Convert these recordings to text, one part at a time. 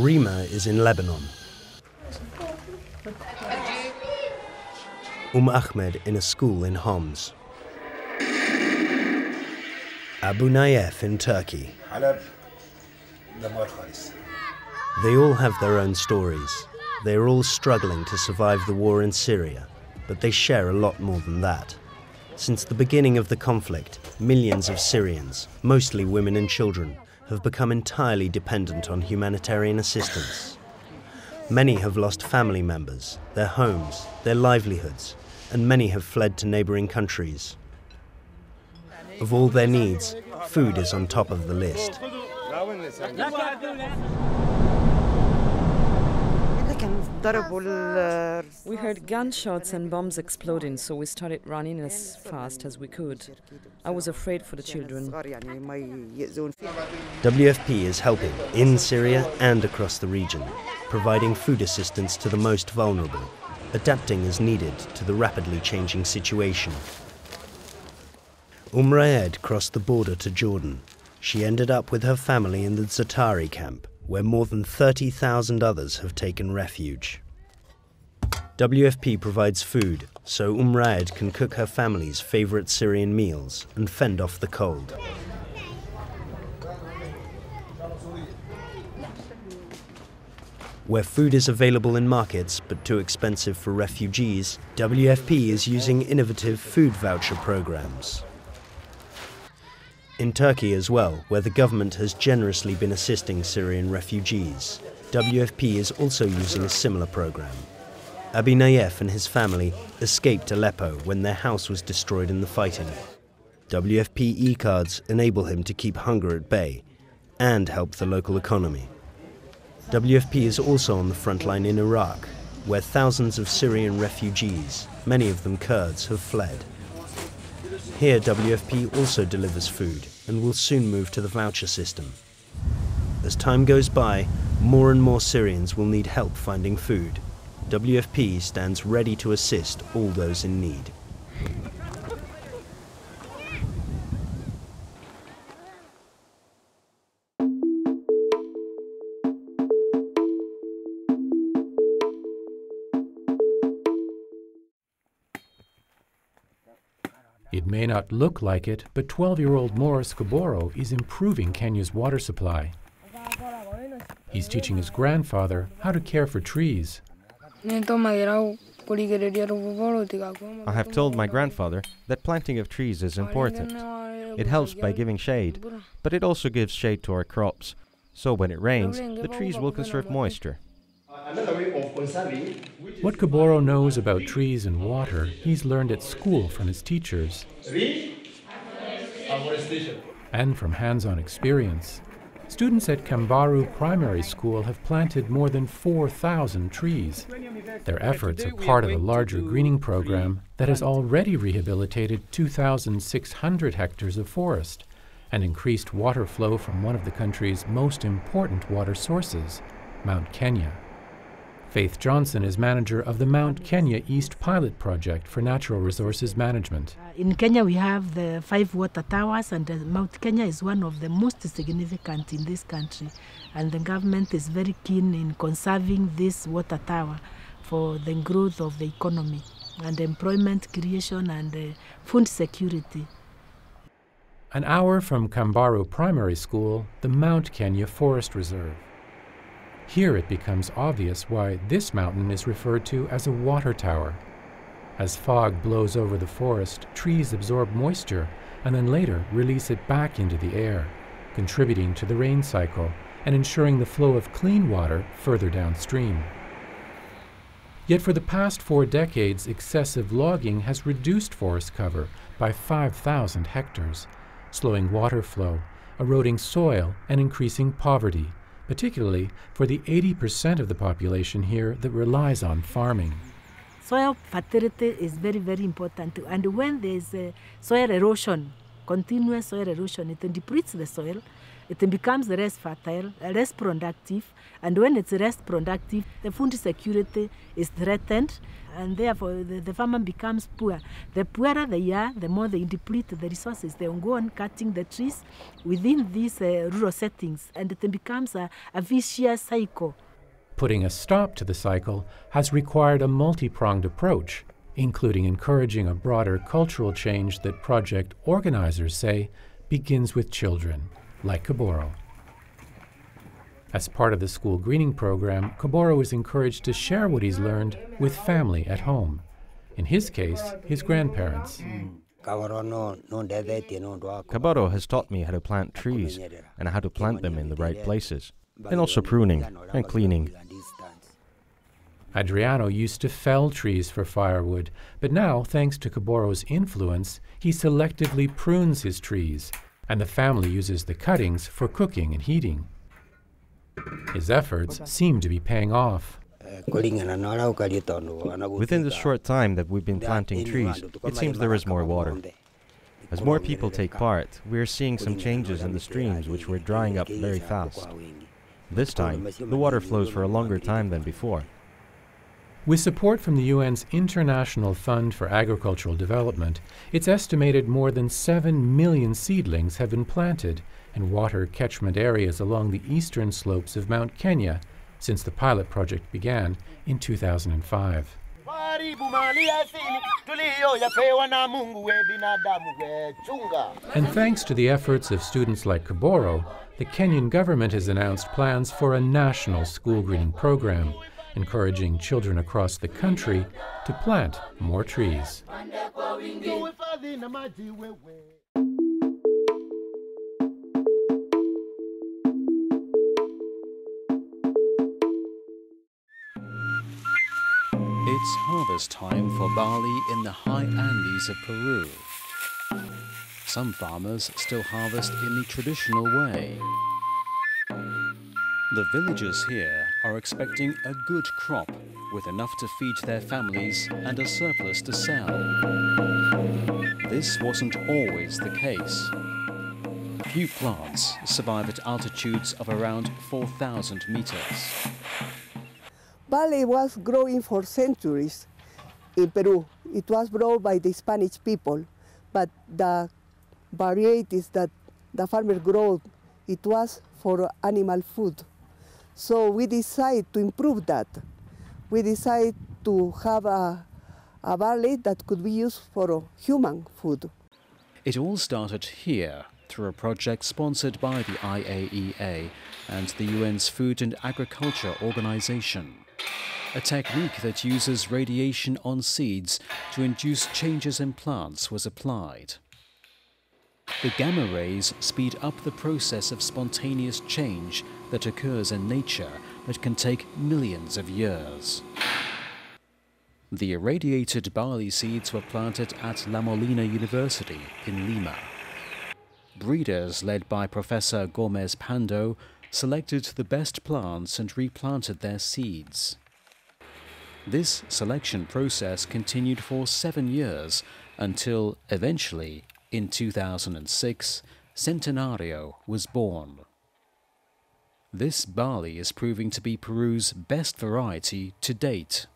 Rima is in Lebanon. Ahmed in a school in Homs. Abu Nayef in Turkey. They all have their own stories. They are all struggling to survive the war in Syria, but they share a lot more than that. Since the beginning of the conflict, millions of Syrians, mostly women and children, have become entirely dependent on humanitarian assistance. Many have lost family members, their homes, their livelihoods, and many have fled to neighbouring countries. Of all their needs, food is on top of the list. We heard gunshots and bombs exploding, so we started running as fast as we could. I was afraid for the children. WFP is helping in Syria and across the region, providing food assistance to the most vulnerable, adapting as needed to the rapidly changing situation. Raed crossed the border to Jordan. She ended up with her family in the Zatari camp, where more than 30,000 others have taken refuge. WFP provides food, so Raed can cook her family's favorite Syrian meals and fend off the cold. Where food is available in markets but too expensive for refugees, WFP is using innovative food voucher programs. In Turkey as well, where the government has generously been assisting Syrian refugees, WFP is also using a similar program. Abi Nayef and his family escaped Aleppo when their house was destroyed in the fighting. WFP e-cards enable him to keep hunger at bay and help the local economy. WFP is also on the front line in Iraq, where thousands of Syrian refugees, many of them Kurds, have fled. Here, WFP also delivers food and will soon move to the voucher system. As time goes by, more and more Syrians will need help finding food. WFP stands ready to assist all those in need. It may not look like it, but 12-year-old Morris Kaboro is improving Kenya's water supply. He's teaching his grandfather how to care for trees. I have told my grandfather that planting of trees is important. It helps by giving shade, but it also gives shade to our crops. So when it rains, the trees will conserve moisture. What Kaboro knows about trees and water, he's learned at school from his teachers and from hands-on experience. Students at Kambaru Primary School have planted more than 4,000 trees. Their efforts are part of a larger greening program that has already rehabilitated 2,600 hectares of forest and increased water flow from one of the country's most important water sources, Mount Kenya. Faith Johnson is manager of the Mount Kenya East Pilot Project for Natural Resources Management. In Kenya we have the 5 water towers, and Mount Kenya is one of the most significant in this country. And the government is very keen in conserving this water tower for the growth of the economy and employment creation and food security. An hour from Kambaru Primary School, the Mount Kenya Forest Reserve. Here it becomes obvious why this mountain is referred to as a water tower. As fog blows over the forest, trees absorb moisture and then later release it back into the air, contributing to the rain cycle and ensuring the flow of clean water further downstream. Yet for the past 4 decades, excessive logging has reduced forest cover by 5,000 hectares, slowing water flow, eroding soil, and increasing poverty, particularly for the 80% of the population here that relies on farming. Soil fertility is very, very important too. And when there is soil erosion, continuous soil erosion, it depletes the soil it becomes less fertile, less productive, and when it's less productive, the food security is threatened, and therefore the farmer becomes poor. The poorer they are, the more they deplete the resources. They go on cutting the trees within these rural settings, and it becomes a vicious cycle. Putting a stop to the cycle has required a multi-pronged approach, including encouraging a broader cultural change that project organizers say begins with children, like Kaboro. As part of the school greening program, Kaboro is encouraged to share what he's learned with family at home. In his case, his grandparents. Kaboro has taught me how to plant trees and how to plant them in the right places, and also pruning and cleaning. Adriano used to fell trees for firewood, but now, thanks to Kaboro's influence, he selectively prunes his trees, and the family uses the cuttings for cooking and heating. His efforts seem to be paying off. Within the short time that we've been planting trees, it seems there is more water. As more people take part, we are seeing some changes in the streams which were drying up very fast. This time, the water flows for a longer time than before. With support from the UN's International Fund for Agricultural Development, it's estimated more than 7 million seedlings have been planted in water catchment areas along the eastern slopes of Mount Kenya since the pilot project began in 2005. And thanks to the efforts of students like Kaboro, the Kenyan government has announced plans for a national school greening program, encouraging children across the country to plant more trees. It's harvest time for barley in the high Andes of Peru. Some farmers still harvest in the traditional way. The villagers here are expecting a good crop with enough to feed their families and a surplus to sell. This wasn't always the case. Few plants survive at altitudes of around 4,000 meters. Barley was growing for centuries in Peru. It was grown by the Spanish people, but the varieties that the farmers grow, it was for animal food. So we decided to improve that. We decided to have a barley that could be used for human food. It all started here through a project sponsored by the IAEA and the UN's Food and Agriculture Organization. A technique that uses radiation on seeds to induce changes in plants was applied. The gamma rays speed up the process of spontaneous change that occurs in nature but can take millions of years. The irradiated barley seeds were planted at La Molina University in Lima. Breeders led by Professor Gomez Pando selected the best plants and replanted their seeds. This selection process continued for 7 years until, eventually, in 2006, Centenario was born. This barley is proving to be Peru's best variety to date.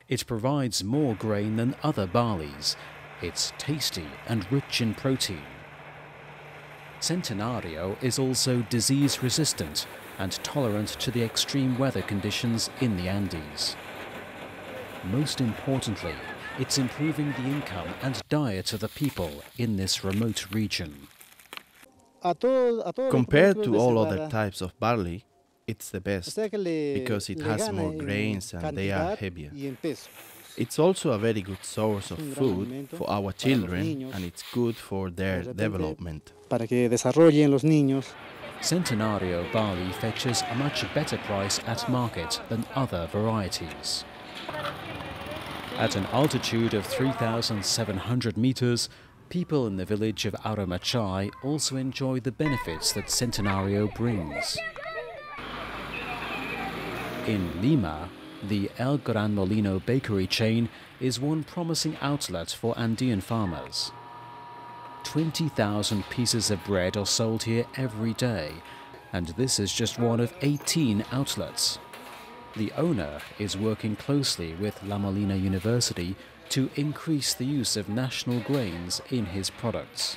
It provides more grain than other barleys. It's tasty and rich in protein. Centenario is also disease-resistant and tolerant to the extreme weather conditions in the Andes. Most importantly, it's improving the income and diet of the people in this remote region. Compared to all other types of barley, it's the best because it has more grains and they are heavier. It's also a very good source of food for our children and it's good for their development. Centenario barley fetches a much better price at market than other varieties. At an altitude of 3,700 meters, people in the village of Aramachai also enjoy the benefits that Centenario brings. In Lima, the El Gran Molino bakery chain is one promising outlet for Andean farmers. 20,000 pieces of bread are sold here every day, and this is just one of 18 outlets. The owner is working closely with La Molina University to increase the use of national grains in his products.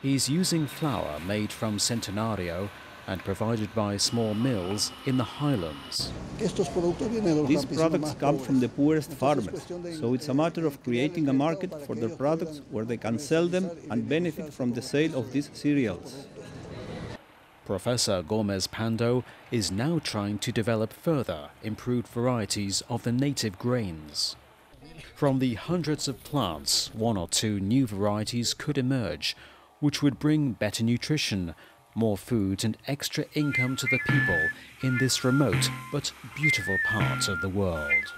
He's using flour made from Centenario and provided by small mills in the highlands. These products come from the poorest farmers, so it's a matter of creating a market for their products where they can sell them and benefit from the sale of these cereals. Professor Gomez Pando is now trying to develop further improved varieties of the native grains. From the hundreds of plants, 1 or 2 new varieties could emerge, which would bring better nutrition, more food and extra income to the people in this remote but beautiful part of the world.